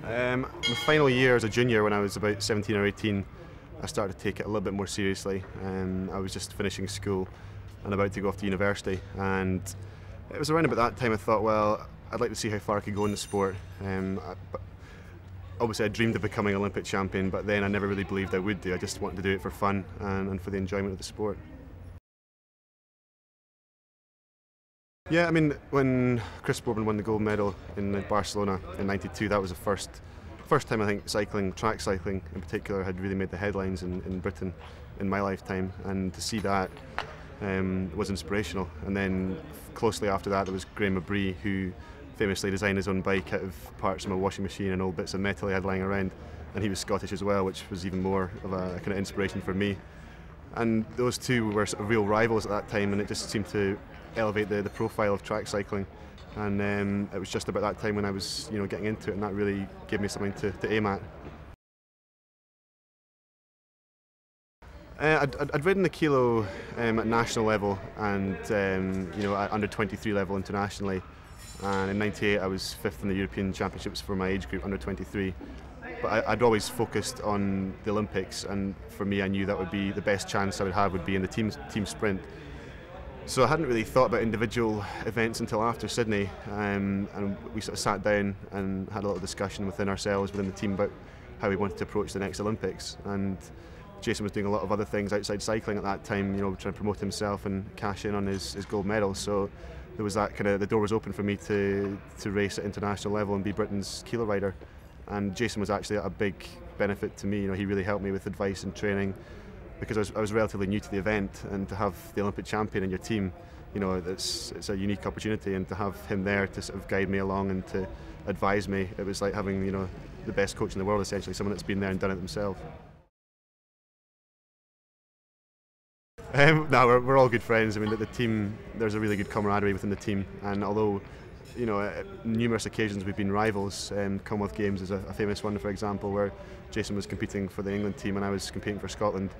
My final year as a junior, when I was about 17 or 18, I started to take it a little bit more seriously. I was just finishing school and about to go off to university, and it was around about that time I thought, well, I'd like to see how far I could go in the sport. Obviously I dreamed of becoming an Olympic champion, but then I never really believed I would do. I just wanted to do it for fun and for the enjoyment of the sport. Yeah, I mean, when Chris Bourbon won the gold medal in Barcelona in '92, that was the first time I think track cycling in particular, had really made the headlines in Britain in my lifetime, and to see that was inspirational. And then closely after that, there was Graham Mabry, who famously designed his own bike out of parts from a washing machine and old bits of metal he had lying around, and he was Scottish as well, which was even more of a kind of inspiration for me. And those two were sort of real rivals at that time, and it just seemed to elevate the profile of track cycling. And it was just about that time when I was getting into it, and that really gave me something to aim at. I'd ridden the kilo at national level and at under 23 level internationally, and in '98 I was 5th in the European Championships for my age group under 23. But I'd always focused on the Olympics, and for me I knew that would be the best chance I would have would be in the team sprint. So I hadn't really thought about individual events until after Sydney, and we sort of sat down and had a little discussion within ourselves, within the team, about how we wanted to approach the next Olympics. And Jason was doing a lot of other things outside cycling at that time, trying to promote himself and cash in on his gold medal. So there was that the door was open for me to race at international level and be Britain's kilo rider. And Jason was actually a big benefit to me. He really helped me with advice and training, because I was relatively new to the event, and to have the Olympic champion in your team, it's a unique opportunity, and to have him there to sort of guide me along and to advise me, it was like having the best coach in the world, essentially, someone that's been there and done it themselves. No, we're all good friends. I mean, the team, there's a really good camaraderie within the team, and although at numerous occasions we've been rivals. Commonwealth Games is a famous one, for example, where Jason was competing for the England team and I was competing for Scotland,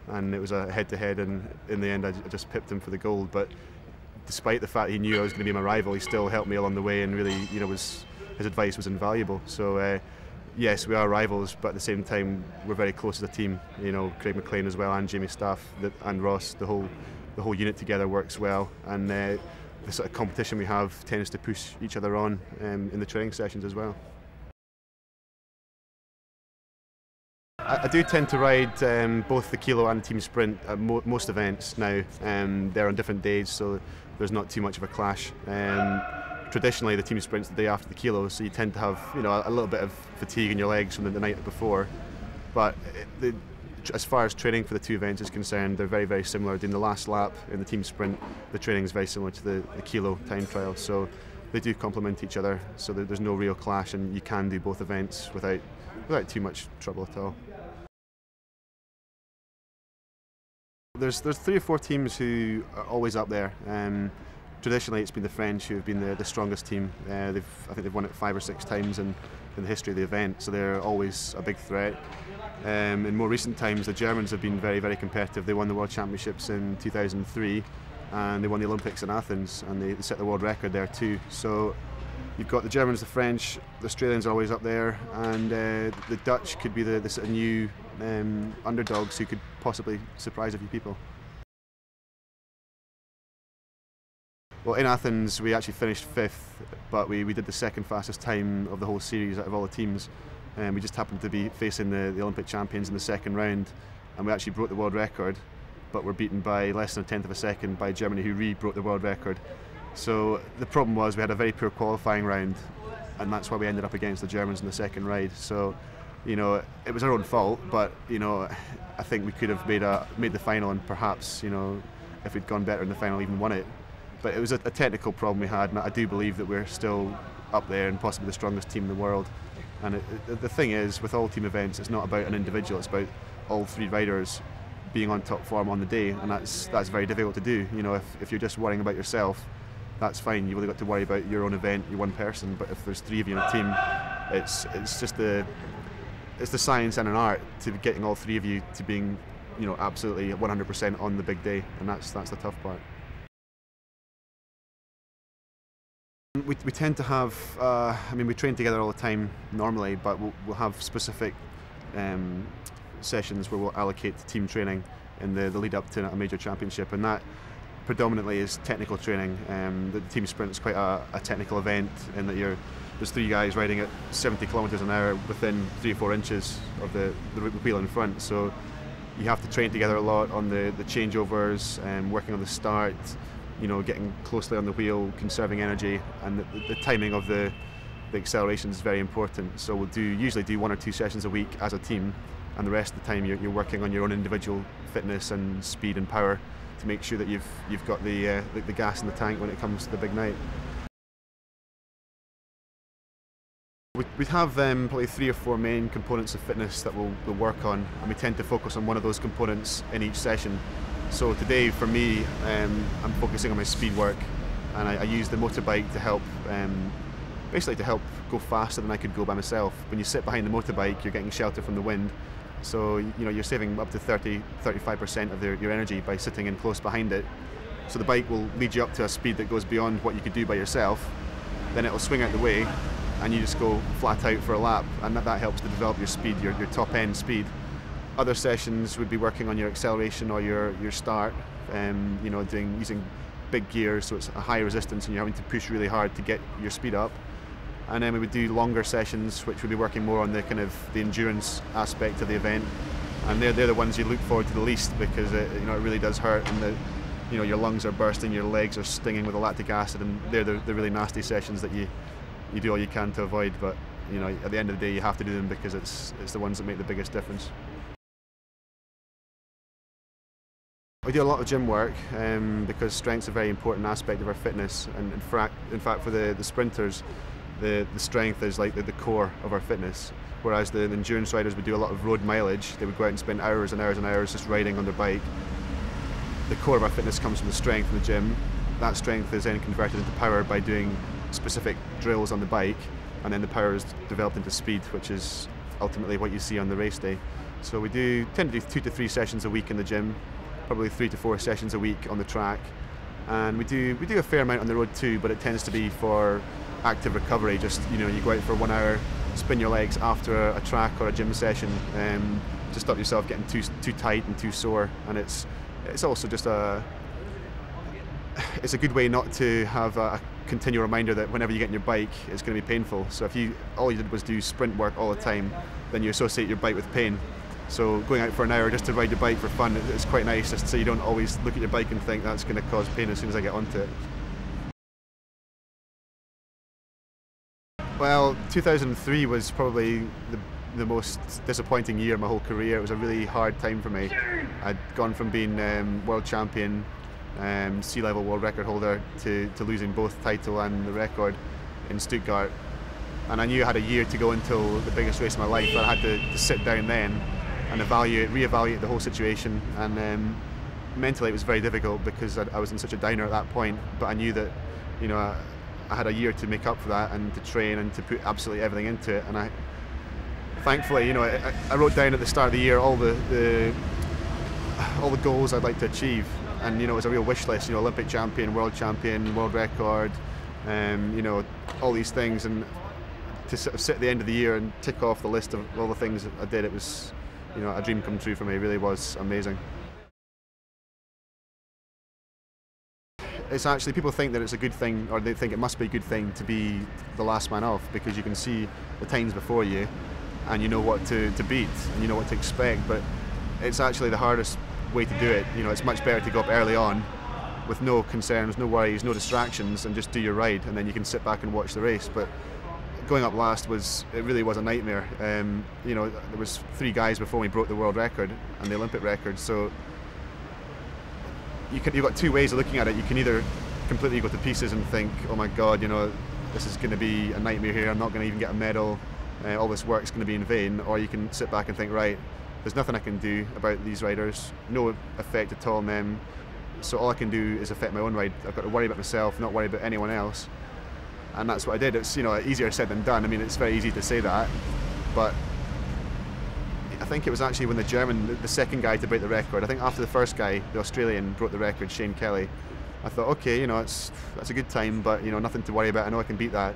and it was a head-to-head, and in the end I just pipped him for the gold. But despite the fact he knew I was going to be my rival, he still helped me along the way, and really, his advice was invaluable. So yes, we are rivals, but at the same time we're very close as a team. Craig McLean as well, and Jamie Staff, and Ross, the whole unit together works well, and the sort of competition we have tends to push each other on in the training sessions as well. I do tend to ride both the kilo and team sprint at most events now. They're on different days, so there's not too much of a clash. Traditionally, the team sprint's the day after the kilo, so you tend to have a little bit of fatigue in your legs from the night before. But as far as training for the two events is concerned, they're very, very similar. Doing the last lap in the team sprint, the training is very similar to the kilo time trial, so they do complement each other, so there's no real clash, and you can do both events without too much trouble at all. There's 3 or 4 teams who are always up there. Traditionally it's been the French who have been the strongest team. I think they've won it 5 or 6 times in the history of the event, so they're always a big threat. In more recent times, the Germans have been very, very competitive. They won the World Championships in 2003, and they won the Olympics in Athens, and they set the world record there too. So you've got the Germans, the French, the Australians are always up there, and the Dutch could be the sort of new underdogs who could possibly surprise a few people. Well, in Athens we actually finished 5th, but we did the 2nd fastest time of the whole series out of all the teams. We just happened to be facing the Olympic champions in the 2nd round, and we actually broke the world record, but were beaten by less than a 10th of a second by Germany, who re-broke the world record. So the problem was we had a very poor qualifying round, and that's why we ended up against the Germans in the 2nd ride. So it was our own fault, but I think we could have made the final, and perhaps if we'd gone better in the final, even won it. But it was a technical problem we had, and I do believe that we're still up there and possibly the strongest team in the world. And the thing is, with all team events, it's not about an individual, it's about all 3 riders being on top form on the day, and that's very difficult to do. If you're just worrying about yourself, that's fine, you've only got to worry about your own event, you're one person. But if there's 3 of you in a team, it's just the science and an art to getting all 3 of you to being absolutely 100% on the big day, and that's the tough part. We tend to have, I mean, we train together all the time normally, but we'll have specific sessions where we'll allocate team training in the lead up to a major championship, and that predominantly is technical training. The team sprint is quite a technical event in that there's 3 guys riding at 70 kilometres an hour within 3 or 4 inches of the wheel in front, so you have to train together a lot on the changeovers, working on the start, getting closely on the wheel, conserving energy, and the timing of the acceleration is very important. So we'll usually do 1 or 2 sessions a week as a team, and the rest of the time you're working on your own individual fitness and speed and power to make sure that you've got the gas in the tank when it comes to the big night. We have probably 3 or 4 main components of fitness that we'll work on, and we tend to focus on one of those components in each session. So today, for me, I'm focusing on my speed work, and I use the motorbike to help, basically to help go faster than I could go by myself. When you sit behind the motorbike, you're getting shelter from the wind, so you're saving up to 30-35% of your energy by sitting in close behind it. So the bike will lead you up to a speed that goes beyond what you could do by yourself. Then it will swing out the way, and you just go flat out for a lap, and that helps to develop your speed, your top end speed. Other sessions would be working on your acceleration or your start, using big gears, so it's a high resistance and you're having to push really hard to get your speed up. And then we would do longer sessions, which would be working more on the kind of the endurance aspect of the event, and they're the ones you look forward to the least, because it really does hurt, and your lungs are bursting, your legs are stinging with the lactic acid, and they're the really nasty sessions that you do all you can to avoid. But at the end of the day, you have to do them because it's the ones that make the biggest difference. We do a lot of gym work because strength's a very important aspect of our fitness, and in fact for the sprinters, the strength is like the core of our fitness, whereas the endurance riders would do a lot of road mileage. They would go out and spend hours and hours and hours just riding on their bike. The core of our fitness comes from the strength in the gym. That strength is then converted into power by doing specific drills on the bike, and then the power is developed into speed, which is ultimately what you see on the race day. So we tend to do 2 to 3 sessions a week in the gym, probably 3 to 4 sessions a week on the track, and we do a fair amount on the road too, but it tends to be for active recovery. Just you go out for 1 hour, spin your legs after a track or a gym session, to stop yourself getting too tight and too sore. And it's also just it's a good way not to have a continual reminder that whenever you get on your bike, it's going to be painful. So if all you did was do sprint work all the time, then you associate your bike with pain. So going out for an hour just to ride your bike for fun, it's quite nice, just so you don't always look at your bike and think that's going to cause pain as soon as I get onto it. Well, 2003 was probably the most disappointing year of my whole career. It was a really hard time for me. I'd gone from being world champion, sea level world record holder, to losing both title and the record in Stuttgart. And I knew I had a year to go until the biggest race of my life, but I had to sit down then and reevaluate the whole situation. And mentally it was very difficult because I was in such a downer at that point, but I knew that I had a year to make up for that and to train and to put absolutely everything into it. And thankfully, I wrote down at the start of the year all the goals I'd like to achieve, and it was a real wish list. Olympic champion, world record, all these things, and to sort of sit at the end of the year and tick off the list of all the things I did, it was a dream come true for me. It really was amazing. It's actually, people think that it's a good thing, or they think it must be a good thing to be the last man off, because you can see the times before you and you know what to beat and you know what to expect. But it's actually the hardest way to do it. It's much better to go up early on with no concerns, no worries, no distractions, and just do your ride, and then you can sit back and watch the race. But going up last really was a nightmare. There was 3 guys before me broke the world record and the Olympic record, so you've got 2 ways of looking at it. You can either completely go to pieces and think, oh my god, this is going to be a nightmare here, I'm not going to even get a medal, all this work's going to be in vain. Or you can sit back and think, right, there's nothing I can do about these riders, no effect at all on them, so all I can do is affect my own ride. I've got to worry about myself, not worry about anyone else. And that's what I did. It's easier said than done. I mean, it's very easy to say that, but I think it was actually when the second guy to break the record, I think after the first guy, the Australian, broke the record, Shane Kelly, I thought, okay, that's a good time, but nothing to worry about. I know I can beat that.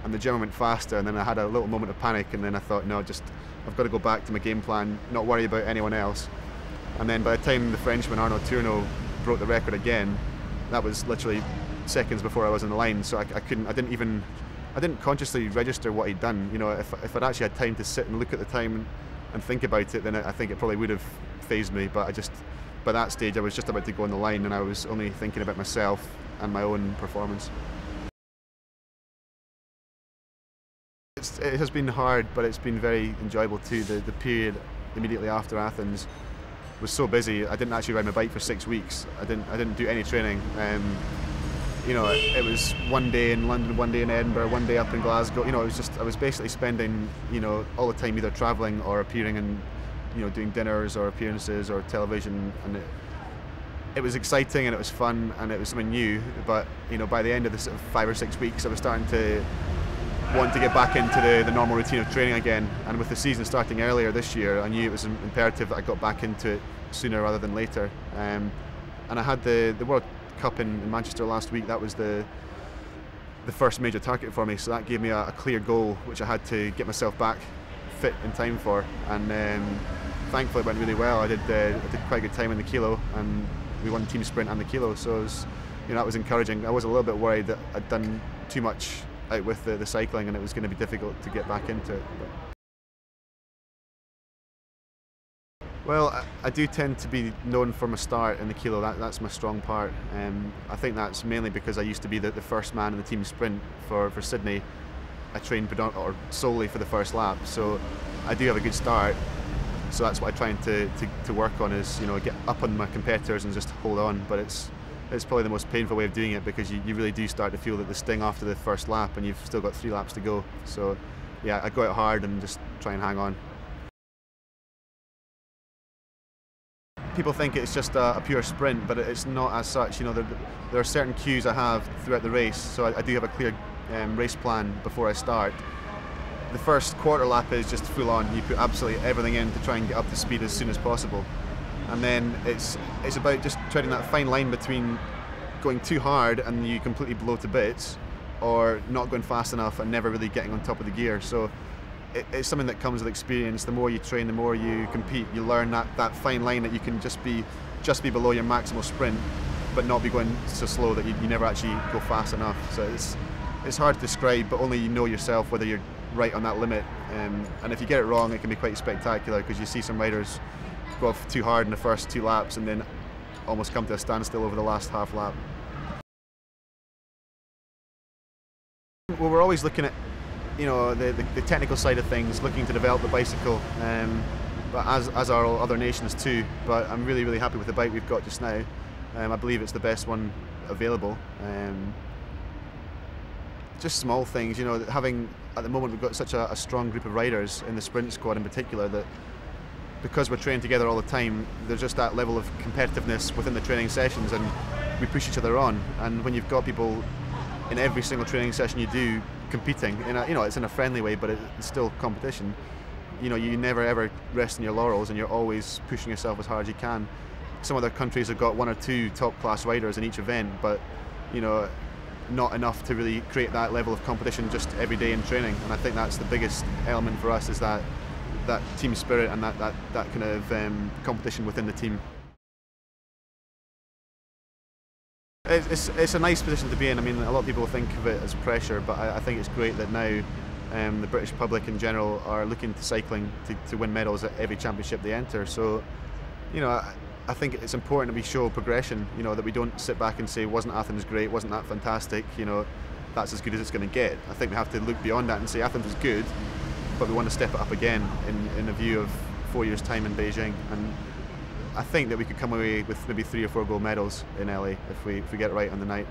And the German went faster, and then I had a little moment of panic, and then I thought, no, I've got to go back to my game plan, not worry about anyone else. And then by the time the Frenchman Arnaud Tourneau broke the record again, that was literally seconds before I was on the line, so I didn't consciously register what he'd done. If I'd actually had time to sit and look at the time and think about it, then I think it probably would have fazed me. But by that stage, I was just about to go on the line, and I was only thinking about myself and my own performance. It has been hard, but it's been very enjoyable too. The period immediately after Athens was so busy. I didn't actually ride my bike for 6 weeks. I didn't do any training. It was one day in London, one day in Edinburgh, one day up in Glasgow. I was basically spending all the time either travelling or appearing and doing dinners or appearances or television, and it was exciting and it was fun and it was something new. But by the end of the sort of 5 or 6 weeks, I was starting to want to get back into the normal routine of training again. And with the season starting earlier this year, I knew it was imperative that I got back into it sooner rather than later. And I had the World Cup in Manchester last week. That was the first major target for me, so that gave me a clear goal which I had to get myself back fit in time for. And thankfully it went really well. I did quite a good time in the kilo, and we won team sprint and the kilo, so it was, that was encouraging. I was a little bit worried that I'd done too much out with the cycling and it was going to be difficult to get back into it. Well, I do tend to be known for my start in the kilo. That's my strong part. I think that's mainly because I used to be the first man in the team sprint for Sydney. I trained solely for the first lap, so I do have a good start. So that's what I'm trying to work on, is get up on my competitors and just hold on. But it's probably the most painful way of doing it, because you really do start to feel that the sting after the first lap, and you've still got 3 laps to go. So yeah, I go out hard and just try and hang on. People think it's just a pure sprint, but it's not as such. There are certain cues I have throughout the race, so I do have a clear race plan before I start. The first quarter lap is just full on. You put absolutely everything in to try and get up to speed as soon as possible. And then it's about just treading that fine line between going too hard and you completely blow to bits, or not going fast enough and never really getting on top of the gear. So it's something that comes with experience. The more you train, the more you compete, you learn that fine line that you can just be below your maximal sprint, but not be going so slow that you never actually go fast enough. So it's hard to describe, but only you know yourself whether you're right on that limit. And if you get it wrong, it can be quite spectacular, because you see some riders go off too hard in the first 2 laps and then almost come to a standstill over the last half lap. Well, we're always looking at the technical side of things, looking to develop the bicycle, but as are all other nations too. But I'm really, really happy with the bike we've got just now. I believe it's the best one available. Just small things, having, at the moment, we've got such a strong group of riders in the sprint squad in particular, that because we're training together all the time, there's just that level of competitiveness within the training sessions, and we push each other on. And when you've got people in every single training session you do competing, it's in a friendly way, but it's still competition. You never ever rest on your laurels, and you're always pushing yourself as hard as you can. Some other countries have got 1 or 2 top class riders in each event, but not enough to really create that level of competition just every day in training. And I think that's the biggest element for us, is that team spirit and that kind of competition within the team. It's a nice position to be in. I mean, a lot of people think of it as pressure, but I think it's great that now the British public in general are looking to cycling to win medals at every championship they enter. So, I think it's important that we show progression, that we don't sit back and say, wasn't Athens great, wasn't that fantastic, that's as good as it's going to get. I think we have to look beyond that and say Athens was good, but we want to step it up again in a view of 4 years' time in Beijing. And I think that we could come away with maybe 3 or 4 gold medals in LA if we get it right on the night.